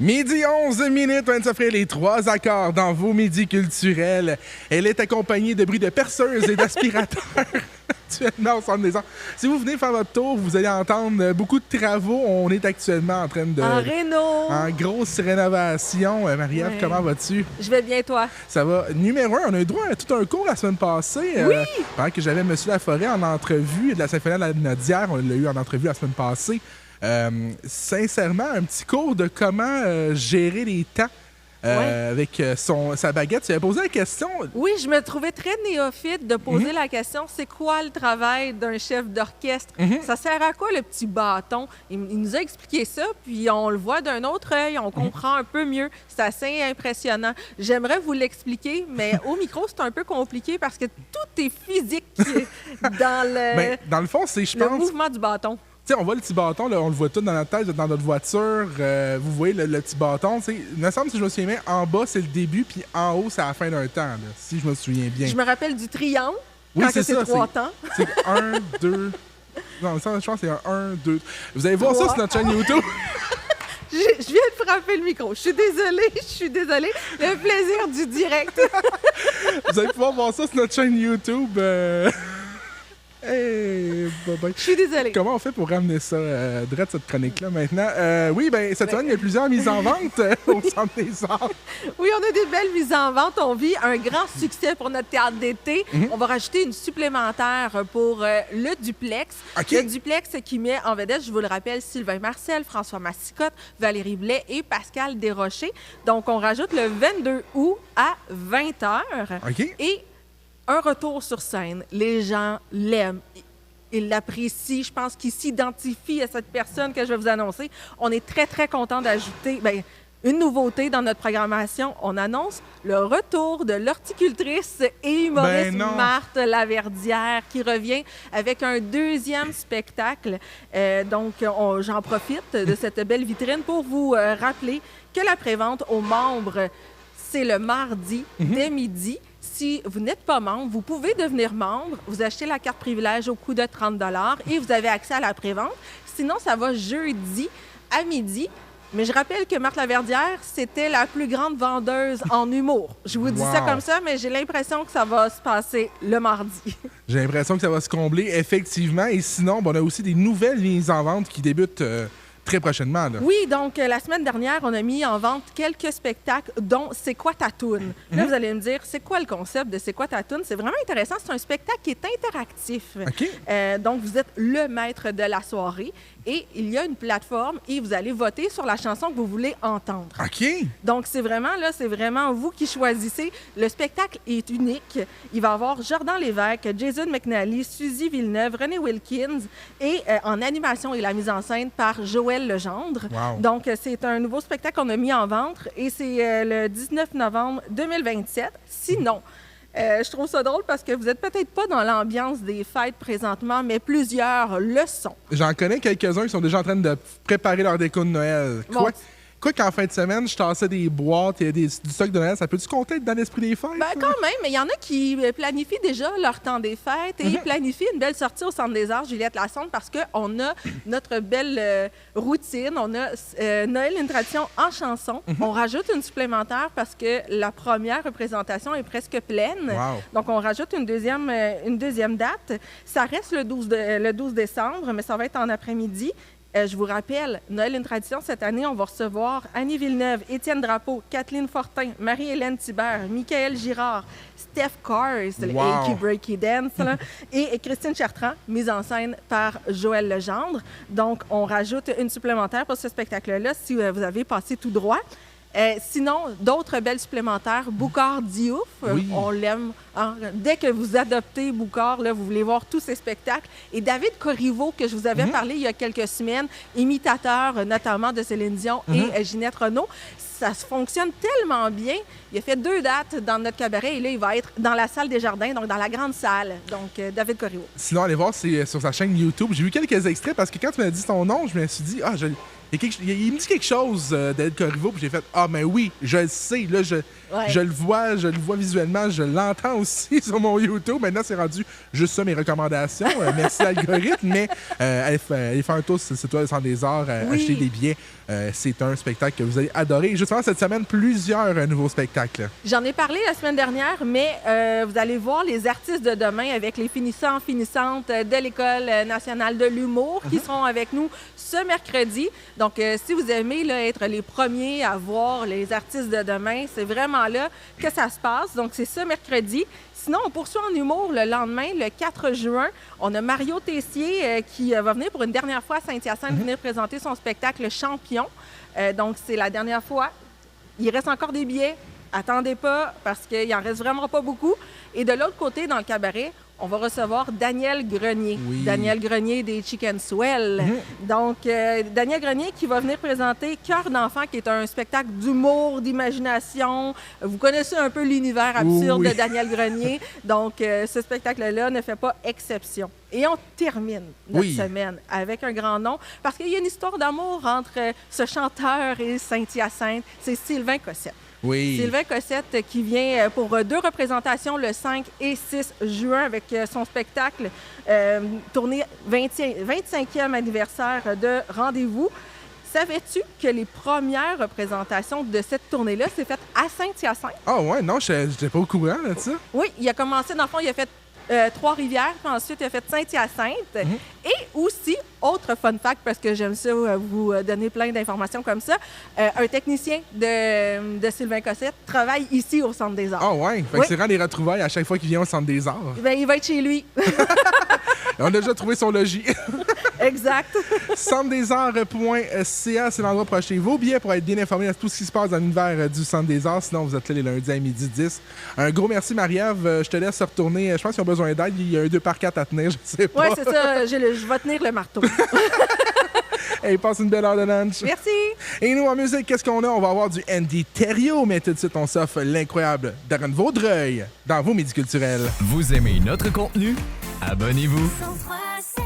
Midi 11 minutes, on vient de s'offrir les 3 accords dans vos midis culturels. Elle est accompagnée de bruits de perceuses et d'aspirateurs actuellement au centre des arts. Si vous venez faire votre tour, vous allez entendre beaucoup de travaux. On est actuellement en train de... En réno! En grosse rénovation. Marie-Ève, Ouais. Comment vas-tu? Je vais bien, toi? Ça va. Numéro 1, on a eu droit à tout un cours la semaine passée. Oui! Pendant que j'avais M. Laforêt en entrevue de la Symphonie de la Nodière, on l'a eu en entrevue la semaine passée. Sincèrement, un petit cours de comment gérer les temps avec sa baguette. Tu avais posé la question. Oui, je me trouvais très néophyte de poser la question, c'est quoi le travail d'un chef d'orchestre? Ça sert à quoi le petit bâton? Il nous a expliqué ça, puis on le voit d'un autre œil, on comprend un peu mieux. C'est assez impressionnant. J'aimerais vous l'expliquer, mais au micro, c'est un peu compliqué parce que tout est physique dans le, Dans le fond, c'est, je le pense... mouvement du bâton. Tu sais, on voit le petit bâton, là, on le voit tout dans notre tête, dans notre voiture. Vous voyez le petit bâton. Tu sais, il me semble, si je me souviens bien, en bas, c'est le début, puis en haut, c'est la fin d'un temps, là, si je me souviens bien. Je me rappelle du triangle, Oui, quand c'est c'est ça, 3 temps. C'est 1, 2... Non, ça, je pense que c'est un 1, 2... Vous allez voir ça sur notre chaîne YouTube. Je viens de frapper le micro. Je suis désolée. Le plaisir du direct. Vous allez pouvoir voir ça sur notre chaîne YouTube. Hey, bye-bye. Je suis désolée. Comment on fait pour ramener ça, direct cette chronique-là maintenant? Oui, ben cette semaine, il y a plusieurs mises en vente au Centre des Arts. Oui, on a des belles mises en vente. On vit un grand succès pour notre théâtre d'été. On va rajouter une supplémentaire pour le duplex. OK. Le duplex qui met en vedette, je vous le rappelle, Sylvain Marcel, François Massicotte, Valérie Blais et Pascal Desrochers. Donc, on rajoute le 22 août à 20h. OK. Et un retour sur scène. Les gens l'aiment. Ils l'apprécient. Je pense qu'ils s'identifient à cette personne que je vais vous annoncer. On est très, très content d'ajouter une nouveauté dans notre programmation. On annonce le retour de l'horticultrice et humoriste Ben non. Marthe Laverdière qui revient avec un deuxième spectacle. Donc, j'en profite de cette belle vitrine pour vous rappeler que la prévente aux membres, c'est le mardi dès midi. Si vous n'êtes pas membre, vous pouvez devenir membre. Vous achetez la carte privilège au coût de 30 et vous avez accès à la prévente. Sinon, ça va jeudi à midi. Mais je rappelle que Marthe Laverdière, c'était la plus grande vendeuse en humour. Je vous dis ça Wow. comme ça, mais j'ai l'impression que ça va se passer le mardi. J'ai l'impression que ça va se combler, effectivement. Et sinon, ben, on a aussi des nouvelles mises en vente qui débutent très prochainement. Là. Oui, donc la semaine dernière, on a mis en vente quelques spectacles, dont C'est quoi ta toune? Là, vous allez me dire, c'est quoi le concept de C'est quoi ta toune? C'est vraiment intéressant. C'est un spectacle qui est interactif. OK. Donc, vous êtes le maître de la soirée et il y a une plateforme et vous allez voter sur la chanson que vous voulez entendre. OK. Donc, c'est vraiment vous qui choisissez. Le spectacle est unique. Il va y avoir Jordan Lévesque, Jason McNally, Suzy Villeneuve, René Wilkins et en animation et la mise en scène par Joël Legendre. Wow. Donc, c'est un nouveau spectacle qu'on a mis en vente et c'est le 19 novembre 2027. Sinon, je trouve ça drôle parce que vous n'êtes peut-être pas dans l'ambiance des fêtes présentement, mais plusieurs le sont. J'en connais quelques-uns qui sont déjà en train de préparer leur déco de Noël. Bon. Quoi qu'en fin de semaine, je tassais des boîtes et du stock de Noël, ça peut-tu compter être dans l'esprit des fêtes? Ben, quand même, mais il y en a qui planifient déjà leur temps des fêtes et planifient une belle sortie au Centre des Arts Juliette Lassonde parce qu'on a notre belle routine. On a Noël, une tradition en chanson. On rajoute une supplémentaire parce que la première représentation est presque pleine. Wow. Donc, on rajoute une deuxième date. Ça reste le 12 décembre, mais ça va être en après-midi. Je vous rappelle, Noël, une tradition, cette année, on va recevoir Annie Villeneuve, Étienne Drapeau, Kathleen Fortin, Marie-Hélène Thibert, Michael Girard, Steph Cars, Wow. A.K. Breaky Dance, là, et Christine Chartrand, mise en scène par Joël Legendre. Donc, on rajoute une supplémentaire pour ce spectacle-là si vous avez passé tout droit. Sinon, d'autres belles supplémentaires. Boucard Diouf, Oui. on l'aime. Hein? Dès que vous adoptez Boucard, là, vous voulez voir tous ses spectacles. Et David Corriveau, que je vous avais parlé il y a quelques semaines, imitateur notamment de Céline Dion et Ginette Renault, ça se fonctionne tellement bien. Il a fait 2 dates dans notre cabaret et là, il va être dans la salle des Jardins, donc dans la grande salle. Donc, David Corriveau. Sinon, allez voir, c'est sur sa chaîne YouTube. J'ai vu quelques extraits parce que quand tu m'as dit son nom, je me suis dit, il me dit quelque chose d'Ed Corriveau, puis j'ai fait « Ah, mais oui, je le sais, là, je le vois visuellement, je l'entends aussi sur mon YouTube. Maintenant, c'est rendu juste ça, mes recommandations. Merci, l'algorithme, mais allez faire un tour sur c'est toi le Centre des Arts, acheter des billets. C'est un spectacle que vous allez adorer. Et justement, cette semaine, plusieurs nouveaux spectacles. J'en ai parlé la semaine dernière, mais vous allez voir les artistes de demain avec les finissants, finissantes de l'École nationale de l'humour qui seront avec nous ce mercredi. Donc, si vous aimez là, être les premiers à voir les artistes de demain, c'est vraiment là que ça se passe. Donc, c'est ce mercredi. Sinon, on poursuit en humour le lendemain, le 4 juin. On a Mario Tessier qui va venir pour une dernière fois à Saint-Hyacinthe venir présenter son spectacle Champion. Donc, c'est la dernière fois. Il reste encore des billets. Attendez pas parce qu'il en reste vraiment pas beaucoup. Et de l'autre côté, dans le cabaret, on va recevoir Daniel Grenier. Oui. Daniel Grenier des Chicken Swell. Donc, Daniel Grenier qui va venir présenter Cœur d'enfant, qui est un spectacle d'humour, d'imagination. Vous connaissez un peu l'univers absurde de Daniel Grenier. Donc, ce spectacle-là ne fait pas exception. Et on termine notre semaine avec un grand nom, parce qu'il y a une histoire d'amour entre ce chanteur et Saint-Hyacinthe. C'est Sylvain Cossette. Oui. Sylvain Cossette qui vient pour 2 représentations le 5 et 6 juin avec son spectacle tournée 25e anniversaire de Rendez-vous. Savais-tu que les premières représentations de cette tournée-là s'est faite à Saint-Hyacinthe? Ah ouais, non, je n'étais pas au courant de ça. Oui, il a commencé, dans le fond, il a fait Trois-Rivières, puis ensuite il a fait Saint-Hyacinthe. Et aussi, autre fun fact, parce que j'aime ça vous donner plein d'informations comme ça, un technicien de Sylvain Cossette travaille ici au Centre des Arts. Ah ouais? Fait que c'est vraiment des retrouvailles à chaque fois qu'il vient au Centre des Arts. Ben, il va être chez lui. On a déjà trouvé son logis. Exact. centredesarts.ca, c'est l'endroit pour acheter vos billets pour être bien informé de tout ce qui se passe dans l'univers du Centre des Arts. Sinon, vous êtes là les lundis à 12h10. Un gros merci, Marie-Ève. Je te laisse retourner. Je pense qu'ils ont besoin d'aide. Il y a un 2x4 à tenir, je sais pas. Oui, c'est ça. Je vais tenir le marteau. Hey, passe une belle heure de lunch. Merci. Et nous, en musique, qu'est-ce qu'on a? On va avoir du Andy Thériault, mais tout de suite, on s'offre l'incroyable Darren Vaudreuil dans vos Midi Culturels. Vous aimez notre contenu? Abonnez-vous. 103.7